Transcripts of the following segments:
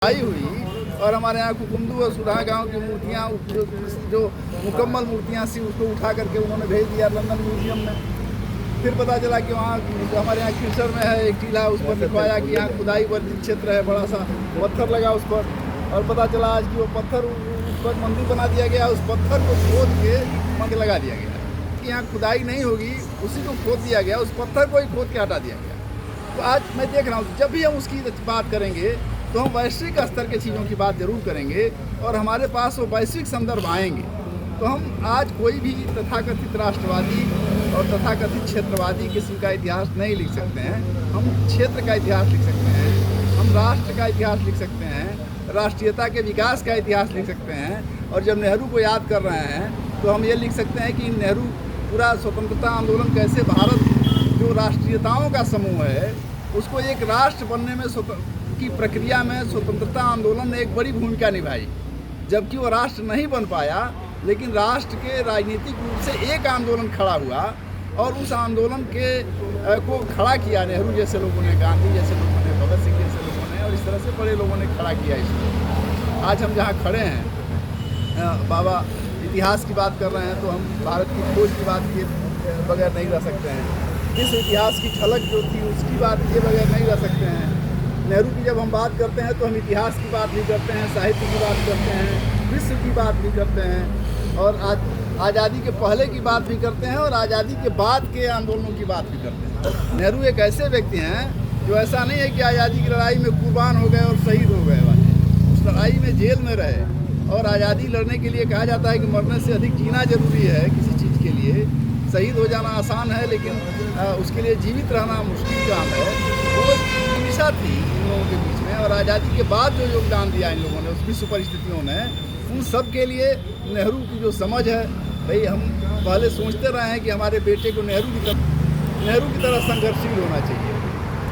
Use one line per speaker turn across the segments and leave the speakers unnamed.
आई हुई और हमारे यहाँ कुकुंदू और सुधा गांव की मूर्तियाँ जो मुकम्मल मूर्तियाँ थी उसको उठा करके उन्होंने भेज दिया लंदन म्यूजियम में। फिर पता चला कि वहाँ हमारे यहाँ किरसर में है एक टीला, उस पर लिखवाया कि यहाँ खुदाई वर्जित क्षेत्र है, बड़ा सा पत्थर लगा उस पर। और पता चला आज कि वो पत्थर उस पर मंदिर बना दिया गया, उस पत्थर को खोद के मंदिर लगा दिया गया कि यहाँ खुदाई नहीं होगी, उसी को खोद दिया गया, उस पत्थर को ही खोद के हटा दिया गया। तो आज मैं देख रहा हूँ जब भी हम उसकी बात करेंगे तो हम वैश्विक स्तर के चीज़ों की बात जरूर करेंगे और हमारे पास वो वैश्विक संदर्भ आएंगे। तो हम आज कोई भी तथाकथित राष्ट्रवादी और तथाकथित क्षेत्रवादी किसी का इतिहास नहीं लिख सकते हैं। हम क्षेत्र का इतिहास लिख सकते हैं, हम राष्ट्र का इतिहास लिख सकते हैं, राष्ट्रीयता के विकास का इतिहास लिख सकते हैं। और जब नेहरू को याद कर रहे हैं तो हम ये लिख सकते हैं कि नेहरू पूरा स्वतंत्रता आंदोलन कैसे भारत जो राष्ट्रीयताओं का समूह है उसको एक राष्ट्र बनने में की प्रक्रिया में स्वतंत्रता आंदोलन ने एक बड़ी भूमिका निभाई। जबकि वो राष्ट्र नहीं बन पाया, लेकिन राष्ट्र के राजनीतिक रूप से एक आंदोलन खड़ा हुआ और उस आंदोलन को खड़ा किया नेहरू जैसे लोगों ने, गांधी जैसे लोगों ने, भगत सिंह जैसे लोगों ने और इस तरह से बड़े लोगों ने खड़ा किया इसको। आज हम जहाँ खड़े हैं बाबा इतिहास की बात कर रहे हैं तो हम भारत की खोज की बात किए बगैर नहीं रह सकते हैं। इस इतिहास की झलक जो थी उसकी बात किए बगैर नहीं रह सकते हैं। नेहरू की जब हम बात करते हैं तो हम इतिहास की बात भी करते हैं, साहित्य की बात करते हैं, विश्व की बात भी करते हैं और आज़ादी के पहले की बात भी करते हैं और आज़ादी के बाद के आंदोलनों की बात भी करते हैं। नेहरू एक ऐसे व्यक्ति हैं जो ऐसा नहीं है कि आज़ादी की लड़ाई में कुर्बान हो गए और शहीद हो गए वाले, उस लड़ाई में जेल में रहे। और आज़ादी लड़ने के लिए कहा जाता है कि मरने से अधिक जीना जरूरी है किसी चीज़ के लिए। शहीद हो जाना आसान है लेकिन उसके लिए जीवित रहना मुश्किल काम है। वो दिशा थी इन लोगों के बीच में और आज़ादी के बाद जो योगदान दिया इन लोगों ने उस विश्व परिस्थितियों ने, उन सब के लिए नेहरू की जो समझ है, भाई हम पहले सोचते रहे हैं कि हमारे बेटे को नेहरू की तरह संघर्षशील होना चाहिए,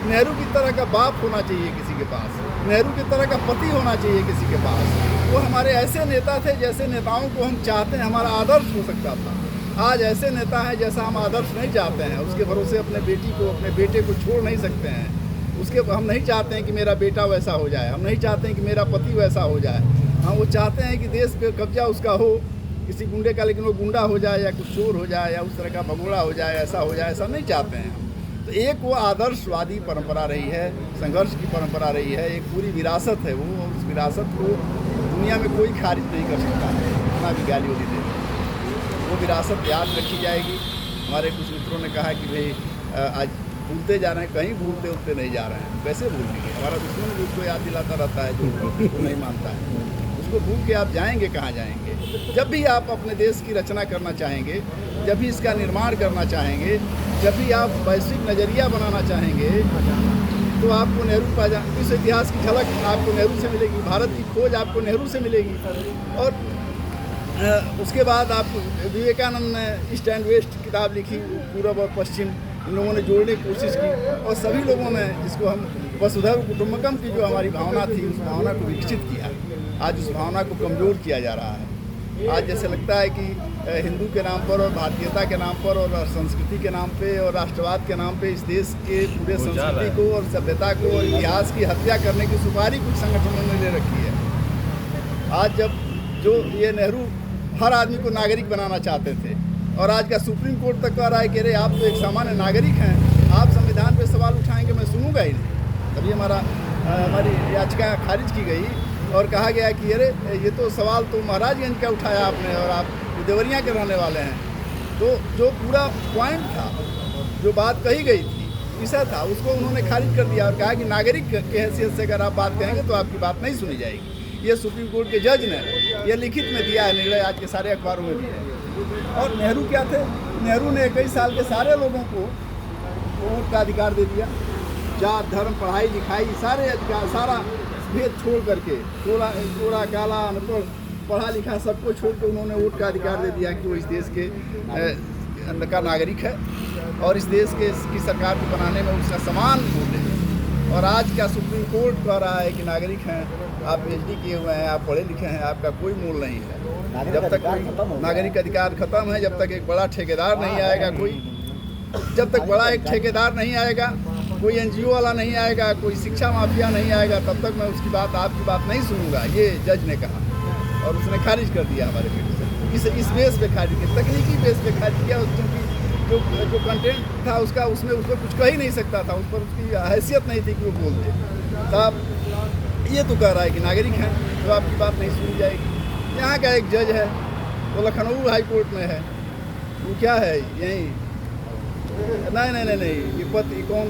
नेहरू की तरह का बाप होना चाहिए किसी के पास, नेहरू की तरह का पति होना चाहिए किसी के पास। वो हमारे ऐसे नेता थे जैसे नेताओं को हम चाहते हैं हमारा आदर्श हो सकता था। आज ऐसे नेता हैं जैसा हम आदर्श नहीं चाहते हैं। उसके भरोसे अपने बेटी को, अपने बेटे को छोड़ नहीं सकते हैं। हम नहीं चाहते हैं कि मेरा बेटा वैसा हो जाए, हम नहीं चाहते हैं कि मेरा पति वैसा हो जाए। हाँ, वो चाहते हैं कि देश पे कब्जा उसका हो किसी गुंडे का, लेकिन वो गुंडा हो जाए या कुछ चोर हो जाए या उस तरह का भगोड़ा हो जाए, ऐसा हो जाए, ऐसा नहीं चाहते हैं हम। तो एक वो आदर्शवादी परंपरा रही है, संघर्ष की परंपरा रही है, एक पूरी विरासत है वो। और उस विरासत को दुनिया में कोई खारिज नहीं कर सकता है, इतना भी गाली वाली दे। वो विरासत याद रखी जाएगी। हमारे कुछ मित्रों ने कहा कि भाई आज भूलते जा रहे हैं, कहीं भूलते उठते नहीं जा रहे हैं। कैसे भूल गए? हमारा दुश्मन भी उसको याद दिलाता रहता है जो उसको नहीं मानता है। उसको भूल के आप जाएंगे कहाँ जाएंगे? जब भी आप अपने देश की रचना करना चाहेंगे, जब भी इसका निर्माण करना चाहेंगे, जब भी आप वैश्विक नज़रिया बनाना चाहेंगे तो आपको नेहरू का इस इतिहास की झलक आपको नेहरू से मिलेगी, भारत की खोज आपको नेहरू से मिलेगी। और उसके बाद आपको विवेकानंद ने ईस्ट एंड वेस्ट किताब लिखी, पूर्व और पश्चिम इन लोगों ने जोड़ने की कोशिश की और सभी लोगों ने जिसको हम वसुधैव कुटुंबकम की जो हमारी भावना थी उस भावना को विकसित किया। आज उस भावना को कमज़ोर किया जा रहा है। आज जैसे लगता है कि हिंदू के नाम पर और भारतीयता के नाम पर और संस्कृति के नाम पे और राष्ट्रवाद के नाम पे इस देश के पूरे संस्कृति को और सभ्यता को और इतिहास की हत्या करने की सुपारी कुछ संगठनों ने ले रखी है। आज जब जो ये नेहरू हर आदमी को नागरिक बनाना चाहते थे और आज का सुप्रीम कोर्ट तक कह रहा है कि अरे आप तो एक सामान्य नागरिक हैं, आप संविधान पे सवाल उठाएंगे, मैं सुनूंगा ही नहीं। तभी हमारी याचिका खारिज की गई और कहा गया कि अरे ये तो सवाल तो महाराजगंज का उठाया आपने और आप देवरिया के रहने वाले हैं। तो जो पूरा पॉइंट था, जो बात कही गई थी, विषय था, उसको उन्होंने खारिज कर दिया और कहा कि नागरिक के हैसियत से अगर आप बात कहेंगे तो आपकी बात नहीं सुनी जाएगी। ये सुप्रीम कोर्ट के जज ने ये लिखित में दिया है निर्णय, आज के सारे अखबारों में दिया है। और नेहरू क्या थे? नेहरू ने 21 साल के सारे लोगों को वोट का अधिकार दे दिया। जात, धर्म, पढ़ाई लिखाई सारे अधिकार, सारा भेद छोड़ करके, गोरा काला अनपढ़ पढ़ा लिखा सबको छोड़ कर उन्होंने वोट का अधिकार दे दिया कि वो इस देश के अंदर का नागरिक है और इस देश की सरकार को बनाने में उसका समान वोट है। और आज क्या सुप्रीम कोर्ट कह रहा है कि नागरिक हैं, आप PhD किए हुए हैं, आप पढ़े लिखे हैं, आपका कोई मूल नहीं है। जब तक नागरिक अधिकार खत्म है, जब तक एक बड़ा ठेकेदार नहीं आएगा, जब तक बड़ा एक ठेकेदार नहीं आएगा कोई एनजीओ वाला नहीं आएगा, कोई शिक्षा माफिया नहीं आएगा, तब तक मैं उसकी बात, आपकी बात नहीं सुनूंगा, ये जज ने कहा। और उसने खारिज कर दिया हमारे पिटीशन। इस बेस पे खारिज किया, तकनीकी बेस पे खारिज किया, क्योंकि जो कंटेंट था उसका, उसमें कुछ कह ही नहीं सकता था, उस पर उसकी हैसियत नहीं थी कि वो बोल दे। साहब ये तो कह रहा है कि नागरिक हैं, तो आपकी बात नहीं सुनी जाएगी। यहाँ का एक जज है, वो लखनऊ हाई कोर्ट में है, वो क्या है यहीं, नहीं, ये कौन